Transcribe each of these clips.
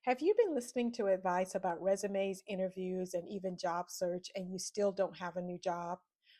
Have you been listening to advice about resumes, interviews, and even job search, and you still don't have a new job?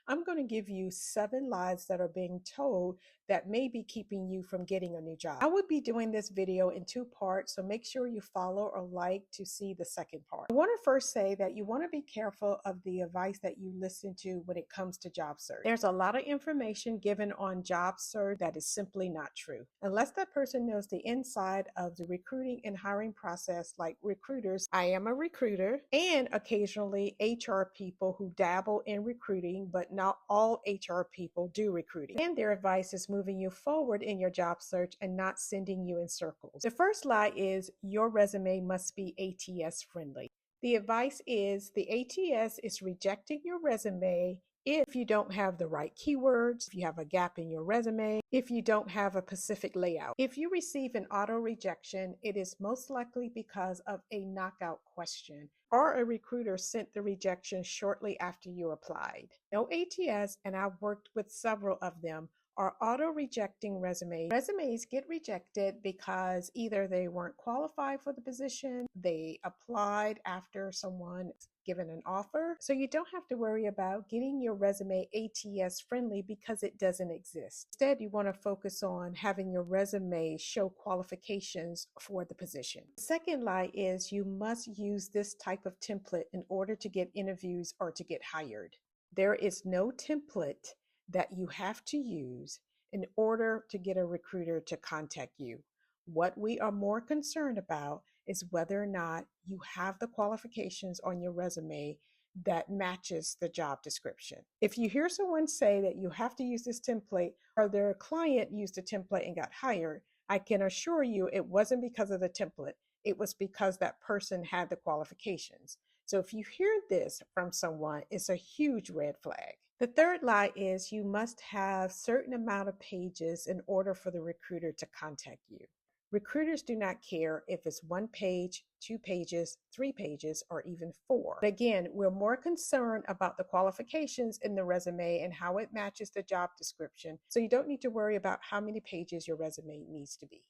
I'm going to give you 7 lies that are being told that may be keeping you from getting a new job. I would be doing this video in 2 parts, so make sure you follow or like to see the second part. I want to first say that you want to be careful of the advice that you listen to when it comes to job search. There's a lot of information given on job search that is simply not true. Unless that person knows the inside of the recruiting and hiring process, like recruiters, I am a recruiter, and occasionally HR people who dabble in recruiting, but not all HR people do recruiting. And their advice is moving you forward in your job search and not sending you in circles. The first lie is your resume must be ATS friendly. The advice is the ATS is rejecting your resume if you don't have the right keywords, if you have a gap in your resume, if you don't have a specific layout. If you receive an auto rejection, it is most likely because of a knockout question or a recruiter sent the rejection shortly after you applied. No ATS, and I've worked with several of them, are auto-rejecting resumes. Resumes get rejected because either they weren't qualified for the position, they applied after someone given an offer. So you don't have to worry about getting your resume ATS friendly because it doesn't exist. Instead, you want to focus on having your resume show qualifications for the position. The second lie is you must use this type of template in order to get interviews or to get hired. There is no template that you have to use in order to get a recruiter to contact you. What we are more concerned about is whether or not you have the qualifications on your resume that matches the job description. If you hear someone say that you have to use this template or their client used the template and got hired, I can assure you it wasn't because of the template. It was because that person had the qualifications. So if you hear this from someone, it's a huge red flag. The third lie is you must have certain amount of pages in order for the recruiter to contact you. Recruiters do not care if it's 1 page, 2 pages, 3 pages, or even 4. But again, we're more concerned about the qualifications in the resume and how it matches the job description. So you don't need to worry about how many pages your resume needs to be.